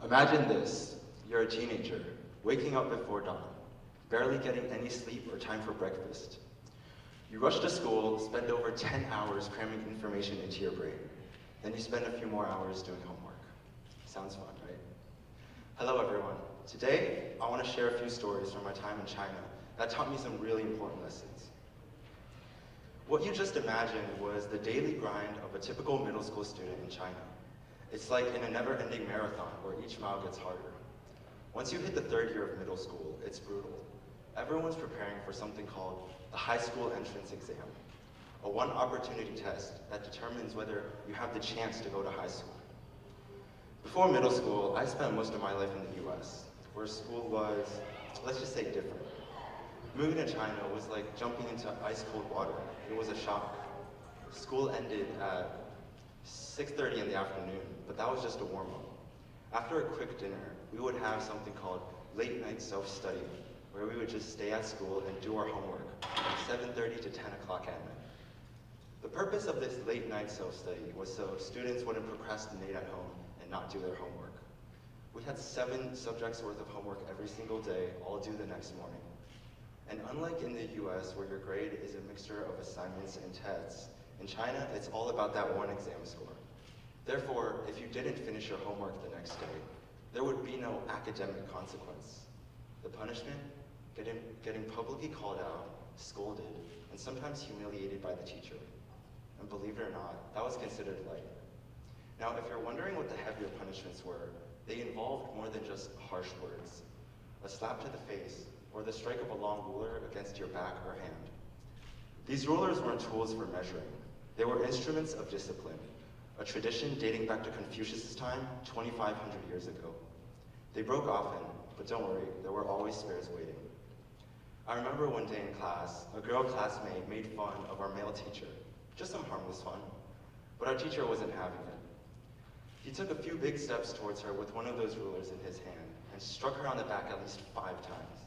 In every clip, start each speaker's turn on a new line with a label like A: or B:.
A: Imagine this, you're a teenager, waking up before dawn, barely getting any sleep or time for breakfast. You rush to school, spend over 10 hours cramming information into your brain. Then you spend a few more hours doing homework. Sounds fun, right? Hello everyone. Today, I want to share a few stories from my time in China that taught me some really important lessons. What you just imagined was the daily grind of a typical middle school student in China. It's like in a never-ending marathon where each mile gets harder. Once you hit the third year of middle school, it's brutal. Everyone's preparing for something called the high school entrance exam, a one-opportunity test that determines whether you have the chance to go to high school. Before middle school, I spent most of my life in the US, where school was, let's just say, different. Moving to China was like jumping into ice-cold water. It was a shock. School ended at 6:30 in the afternoon, but that was just a warm-up. After a quick dinner, we would have something called late-night self-study, where we would just stay at school and do our homework from 7:30 to 10 o'clock at night. The purpose of this late-night self-study was so students wouldn't procrastinate at home and not do their homework. We had 7 subjects worth of homework every single day, all due the next morning. And unlike in the US, where your grade is a mixture of assignments and tests, in China, it's all about that one exam score. Therefore, if you didn't finish your homework the next day, there would be no academic consequence. The punishment? Getting publicly called out, scolded, and sometimes humiliated by the teacher. And believe it or not, that was considered light. Now, if you're wondering what the heavier punishments were, they involved more than just harsh words. A slap to the face, or the strike of a long ruler against your back or hand. These rulers weren't tools for measuring. They were instruments of discipline, a tradition dating back to Confucius' time 2,500 years ago. They broke often, but don't worry, there were always spares waiting. I remember one day in class, a girl classmate made fun of our male teacher, just some harmless fun, but our teacher wasn't having it. He took a few big steps towards her with one of those rulers in his hand and struck her on the back at least 5 times.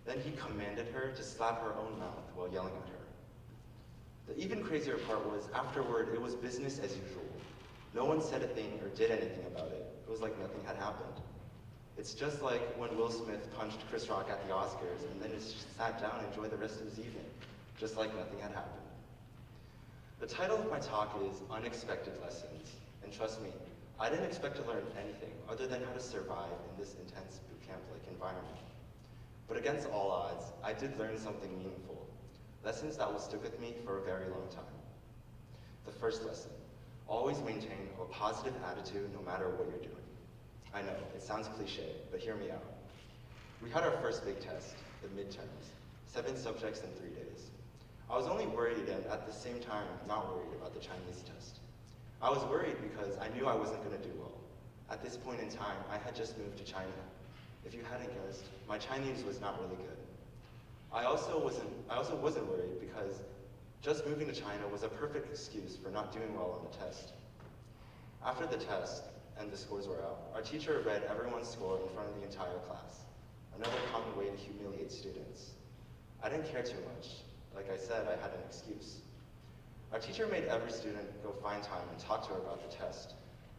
A: Then he commanded her to slap her own mouth while yelling at her. The even crazier part was, afterward, it was business as usual. No one said a thing or did anything about it. It was like nothing had happened. It's just like when Will Smith punched Chris Rock at the Oscars and then just sat down and enjoyed the rest of his evening, just like nothing had happened. The title of my talk is Unexpected Lessons, and trust me, I didn't expect to learn anything other than how to survive in this intense boot camp-like environment. But against all odds, I did learn something meaningful, lessons that will stick with me for a very long time. The first lesson, always maintain a positive attitude no matter what you're doing. I know, it sounds cliche, but hear me out. We had our first big test, the midterms, 7 subjects in 3 days. I was only worried and at the same time not worried about the Chinese test. I was worried because I knew I wasn't going to do well. At this point in time, I had just moved to China. If you hadn't guessed, my Chinese was not really good. I also wasn't worried because just moving to China was a perfect excuse for not doing well on the test. After the test and the scores were out, our teacher read everyone's score in front of the entire class, another common way to humiliate students. I didn't care too much. Like I said, I had an excuse. Our teacher made every student go find time and talk to her about the test.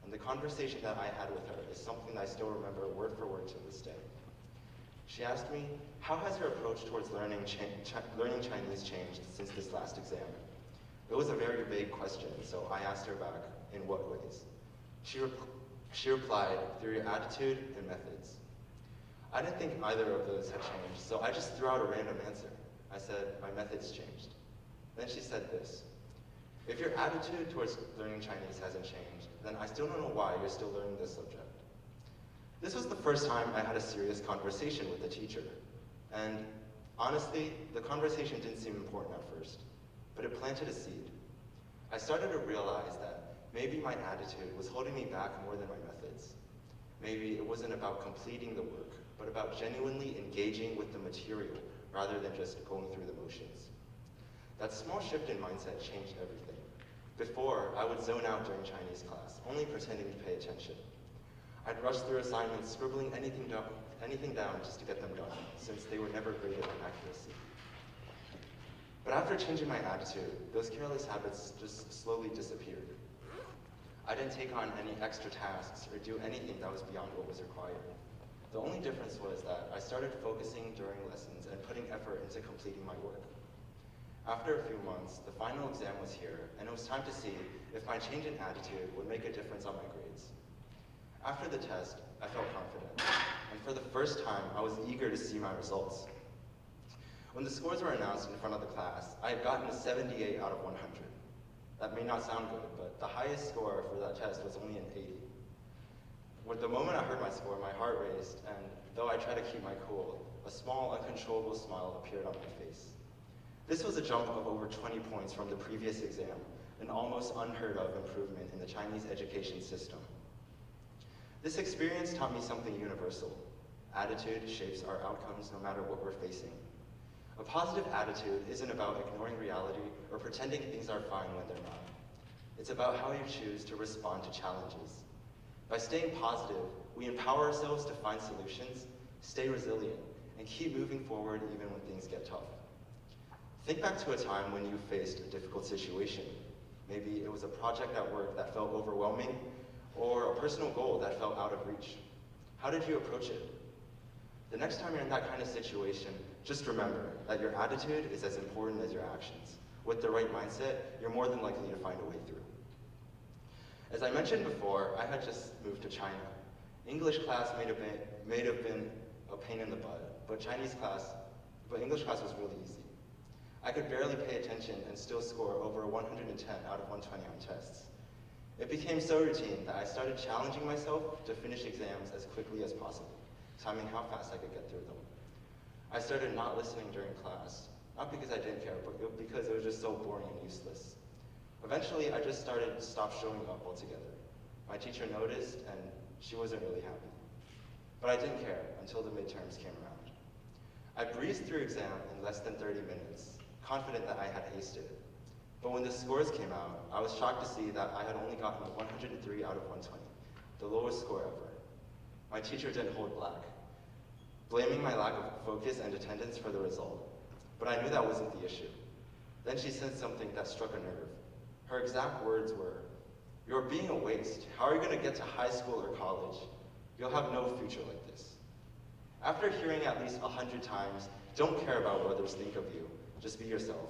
A: And the conversation that I had with her is something I still remember word for word to this day. She asked me, how has her approach towards learning Chinese changed since this last exam? It was a very vague question, so I asked her back, in what ways? She replied, through your attitude and methods. I didn't think either of those had changed, so I just threw out a random answer. I said, my methods changed. Then she said this, if your attitude towards learning Chinese hasn't changed, then I still don't know why you're still learning this subject. This was the first time I had a serious conversation with the teacher. And honestly, the conversation didn't seem important at first, but it planted a seed. I started to realize that maybe my attitude was holding me back more than my methods. Maybe it wasn't about completing the work, but about genuinely engaging with the material rather than just going through the motions. That small shift in mindset changed everything. Before, I would zone out during Chinese class, only pretending to pay attention. I'd rush through assignments, scribbling anything down just to get them done, since they were never graded on accuracy. But after changing my attitude, those careless habits just slowly disappeared. I didn't take on any extra tasks or do anything that was beyond what was required. The only difference was that I started focusing during lessons and putting effort into completing my work. After a few months, the final exam was here, and it was time to see if my change in attitude would make a difference on my grades. After the test, I felt confident, and for the first time, I was eager to see my results. When the scores were announced in front of the class, I had gotten a 78 out of 100. That may not sound good, but the highest score for that test was only an 80. With the moment I heard my score, my heart raced, and though I tried to keep my cool, a small, uncontrollable smile appeared on my face. This was a jump of over 20 points from the previous exam, an almost unheard of improvement in the Chinese education system. This experience taught me something universal. Attitude shapes our outcomes no matter what we're facing. A positive attitude isn't about ignoring reality or pretending things are fine when they're not. It's about how you choose to respond to challenges. By staying positive, we empower ourselves to find solutions, stay resilient, and keep moving forward even when things get tough. Think back to a time when you faced a difficult situation. Maybe it was a project at work that felt overwhelming, or a personal goal that felt out of reach. How did you approach it? The next time you're in that kind of situation, just remember that your attitude is as important as your actions. With the right mindset, you're more than likely to find a way through. As I mentioned before, I had just moved to China. English class may have been a pain in the butt, but English class was really easy. I could barely pay attention and still score over 110 out of 120 on tests. It became so routine that I started challenging myself to finish exams as quickly as possible, timing how fast I could get through them. I started not listening during class, not because I didn't care, but because it was just so boring and useless. Eventually, I just stopped showing up altogether. My teacher noticed, and she wasn't really happy. But I didn't care until the midterms came around. I breezed through exam in less than 30 minutes, confident that I had aced it. But when the scores came out, I was shocked to see that I had only gotten a 103 out of 120, the lowest score ever. My teacher didn't hold back, blaming my lack of focus and attendance for the result. But I knew that wasn't the issue. Then she said something that struck a nerve. Her exact words were, "You're being a waste. How are you going to get to high school or college? You'll have no future like this." After hearing at least 100 times, "Don't care about what others think of you, just be yourself."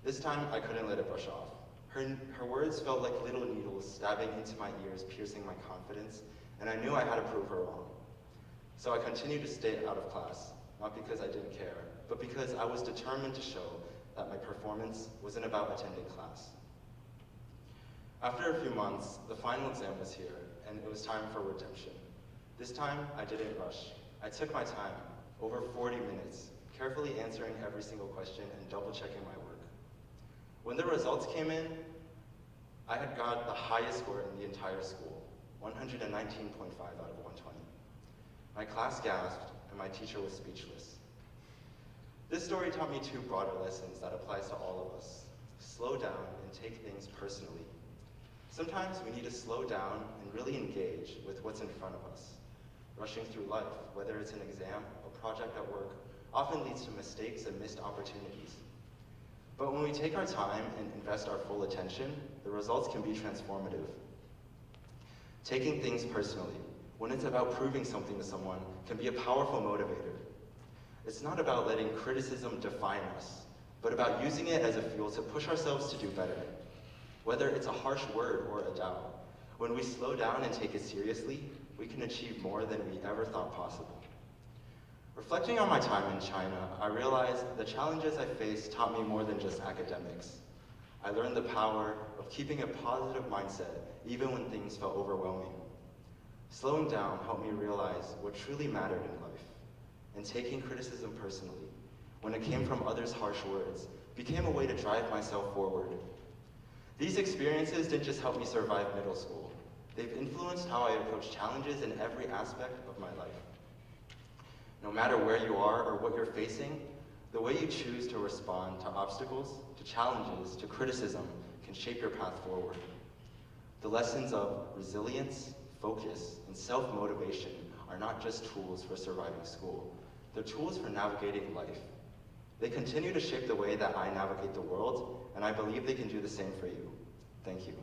A: This time, I couldn't let it brush off. Her words felt like little needles stabbing into my ears, piercing my confidence, and I knew I had to prove her wrong. So I continued to stay out of class, not because I didn't care, but because I was determined to show that my performance wasn't about attending class. After a few months, the final exam was here, and it was time for redemption. This time, I didn't rush. I took my time, over 40 minutes, carefully answering every single question and double-checking my work. When the results came in, I had got the highest score in the entire school, 119.5 out of 120. My class gasped, and my teacher was speechless. This story taught me two broader lessons that applies to all of us. Slow down and take things personally. Sometimes we need to slow down and really engage with what's in front of us. Rushing through life, whether it's an exam, a project at work, often leads to mistakes and missed opportunities. But when we take our time and invest our full attention, the results can be transformative. Taking things personally, when it's about proving something to someone, can be a powerful motivator. It's not about letting criticism define us, but about using it as a fuel to push ourselves to do better. Whether it's a harsh word or a doubt, when we slow down and take it seriously, we can achieve more than we ever thought possible. Reflecting on my time in China, I realized the challenges I faced taught me more than just academics. I learned the power of keeping a positive mindset even when things felt overwhelming. Slowing down helped me realize what truly mattered in life, and taking criticism personally, when it came from others' harsh words, became a way to drive myself forward. These experiences didn't just help me survive middle school. They've influenced how I approach challenges in every aspect of my life. No matter where you are or what you're facing, the way you choose to respond to obstacles, to challenges, to criticism can shape your path forward. The lessons of resilience, focus, and self-motivation are not just tools for surviving school. They're tools for navigating life. They continue to shape the way that I navigate the world, and I believe they can do the same for you. Thank you.